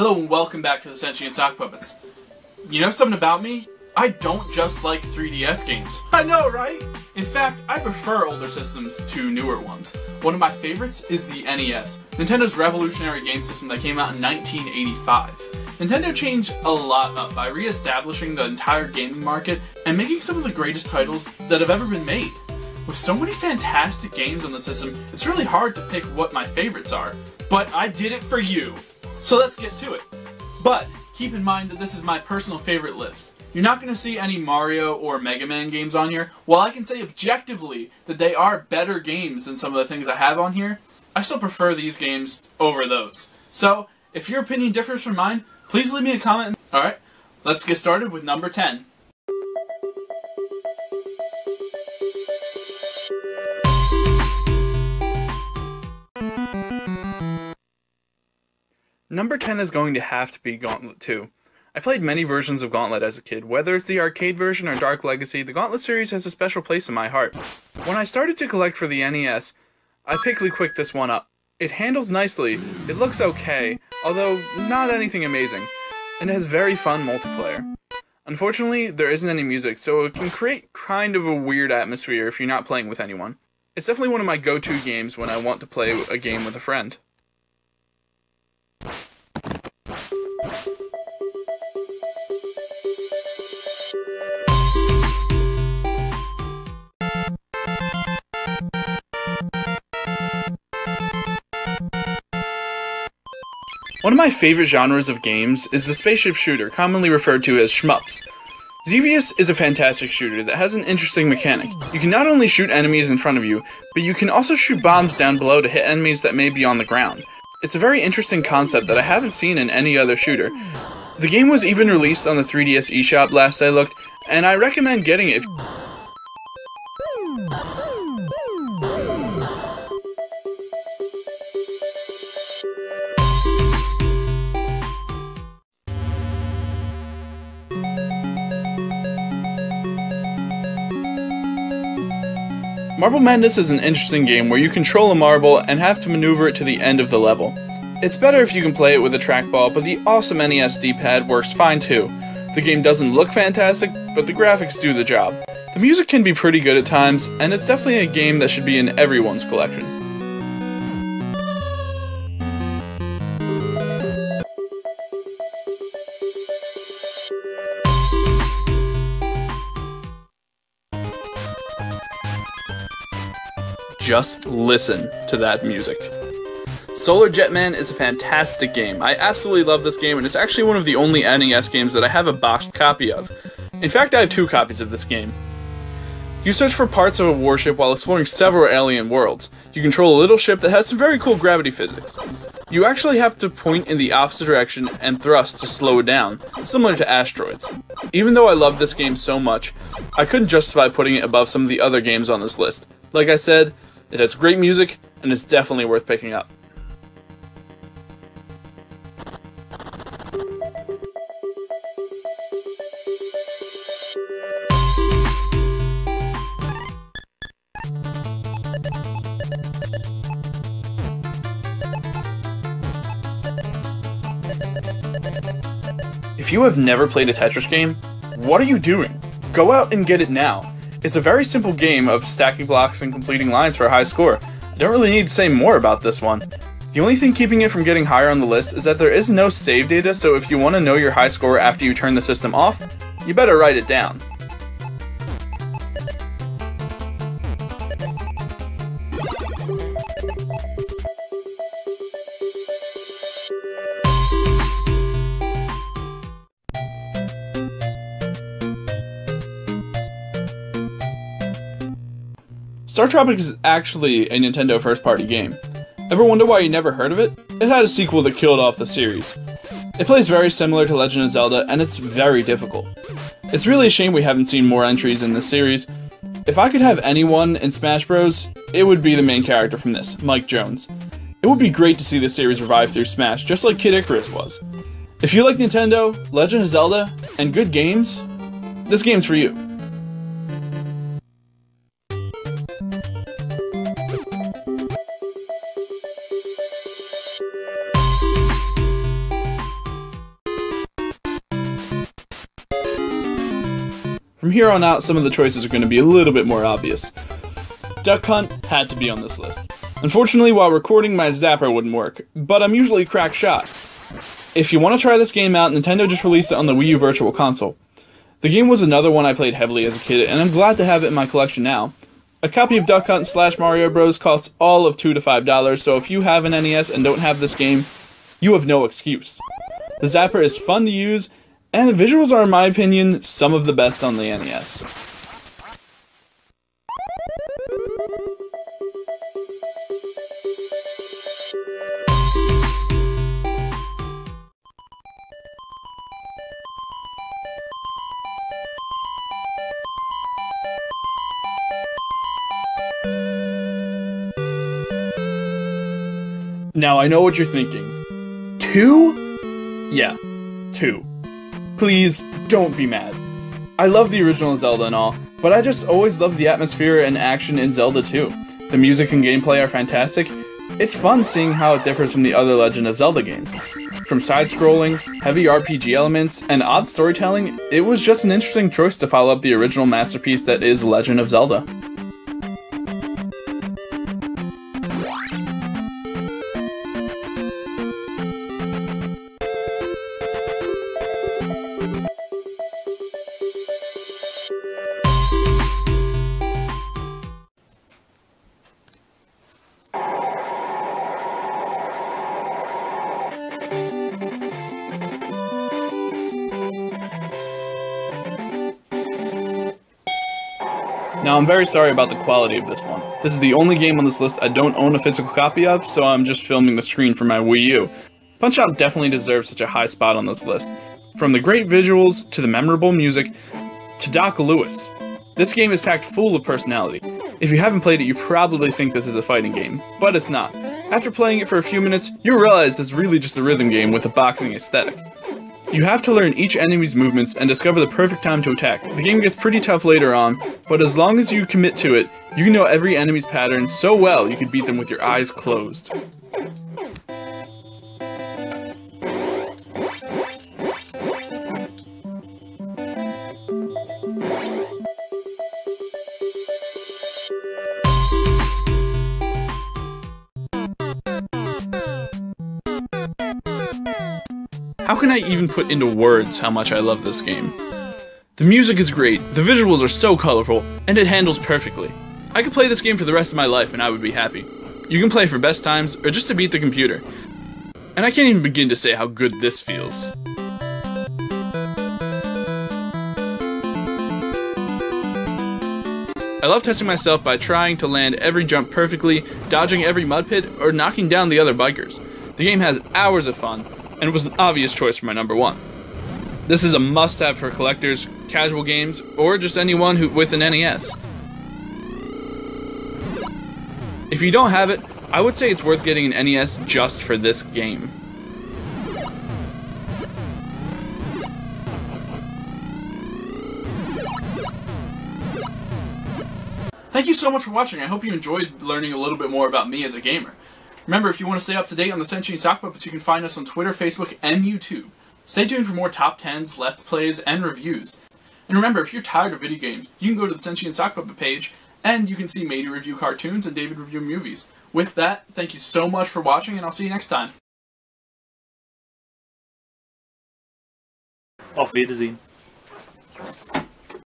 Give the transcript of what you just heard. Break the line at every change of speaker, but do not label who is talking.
Hello and welcome back to the Sentient Sock Puppets. You know something about me? I don't just like 3DS games. I know, right? In fact, I prefer older systems to newer ones. One of my favorites is the NES, Nintendo's revolutionary game system that came out in 1985. Nintendo changed a lot up by re-establishing the entire gaming market and making some of the greatest titles that have ever been made. With so many fantastic games on the system, it's really hard to pick what my favorites are. But I did it for you. So let's get to it. But keep in mind that this is my personal favorite list. You're not going to see any Mario or Mega Man games on here. While I can say objectively that they are better games than some of the things I have on here, I still prefer these games over those. So, if your opinion differs from mine, please leave me a comment. Alright, let's get started with number 10. Number 10 is going to have to be Gauntlet 2. I played many versions of Gauntlet as a kid. Whether it's the arcade version or Dark Legacy, the Gauntlet series has a special place in my heart. When I started to collect for the NES, I quickly picked this one up. It handles nicely, it looks okay, although not anything amazing, and it has very fun multiplayer. Unfortunately, there isn't any music, so it can create kind of a weird atmosphere if you're not playing with anyone. It's definitely one of my go-to games when I want to play a game with a friend. One of my favorite genres of games is the spaceship shooter, commonly referred to as shmups. Xevious is a fantastic shooter that has an interesting mechanic. You can not only shoot enemies in front of you, but you can also shoot bombs down below to hit enemies that may be on the ground. It's a very interesting concept that I haven't seen in any other shooter. The game was even released on the 3DS eShop last I looked, and I recommend getting it. Marble Madness is an interesting game where you control a marble and have to maneuver it to the end of the level. It's better if you can play it with a trackball, but the awesome NES D-pad works fine too. The game doesn't look fantastic, but the graphics do the job. The music can be pretty good at times, and it's definitely a game that should be in everyone's collection. Just listen to that music. Solar Jetman is a fantastic game. I absolutely love this game, and it's actually one of the only NES games that I have a boxed copy of. In fact, I have 2 copies of this game. You search for parts of a warship while exploring several alien worlds. You control a little ship that has some very cool gravity physics. You actually have to point in the opposite direction and thrust to slow it down, similar to asteroids. Even though I love this game so much, I couldn't justify putting it above some of the other games on this list. Like I said, it has great music, and it's definitely worth picking up. If you have never played a Tetris game, what are you doing? Go out and get it now. It's a very simple game of stacking blocks and completing lines for a high score. I don't really need to say more about this one. The only thing keeping it from getting higher on the list is that there is no save data, so if you want to know your high score after you turn the system off, you better write it down. Star Tropics is actually a Nintendo first-party game. Ever wonder why you never heard of it? It had a sequel that killed off the series. It plays very similar to Legend of Zelda, and it's very difficult. It's really a shame we haven't seen more entries in this series. If I could have anyone in Smash Bros., it would be the main character from this, Mike Jones. It would be great to see this series revive through Smash, just like Kid Icarus was. If you like Nintendo, Legend of Zelda, and good games, this game's for you. From here on out, some of the choices are going to be a little bit more obvious. Duck Hunt had to be on this list. Unfortunately, while recording, my zapper wouldn't work, but I'm usually a crack shot. If you want to try this game out, Nintendo just released it on the Wii U Virtual Console. The game was another one I played heavily as a kid, and I'm glad to have it in my collection now. A copy of Duck Hunt / Mario Bros. Costs all of $2 to $5, so if you have an NES and don't have this game, you have no excuse. The zapper is fun to use, and the visuals are, in my opinion, some of the best on the NES. Now I know what you're thinking. 2? Yeah, 2. Please, don't be mad. I love the original Zelda and all, but I just always loved the atmosphere and action in Zelda 2. The music and gameplay are fantastic. It's fun seeing how it differs from the other Legend of Zelda games. From side-scrolling, heavy RPG elements, and odd storytelling, it was just an interesting choice to follow up the original masterpiece that is Legend of Zelda. Now, I'm very sorry about the quality of this one. This is the only game on this list I don't own a physical copy of, so I'm just filming the screen for my Wii U. Punch-Out definitely deserves such a high spot on this list. From the great visuals, to the memorable music, to Doc Lewis. This game is packed full of personality. If you haven't played it, you probably think this is a fighting game, but it's not. After playing it for a few minutes, you'll realize it's really just a rhythm game with a boxing aesthetic. You have to learn each enemy's movements and discover the perfect time to attack. The game gets pretty tough later on, but as long as you commit to it, you can know every enemy's pattern so well you can beat them with your eyes closed. How can I even put into words how much I love this game? The music is great, the visuals are so colorful, and it handles perfectly. I could play this game for the rest of my life and I would be happy. You can play for best times, or just to beat the computer. And I can't even begin to say how good this feels. I love testing myself by trying to land every jump perfectly, dodging every mud pit, or knocking down the other bikers. The game has hours of fun, and it was an obvious choice for my number 1. This is a must-have for collectors, casual games, or just anyone with an NES. If you don't have it, I would say it's worth getting an NES just for this game. Thank you so much for watching. I hope you enjoyed learning a little bit more about me as a gamer. Remember, if you want to stay up to date on the Sentient Sock Puppets, you can find us on Twitter, Facebook, and YouTube. Stay tuned for more top 10s, let's plays, and reviews. And remember, if you're tired of video games, you can go to the Sentient Sock Puppet page, and you can see Matey review cartoons and David review movies. With that, thank you so much for watching, and I'll see you next time.
Auf Wiedersehen.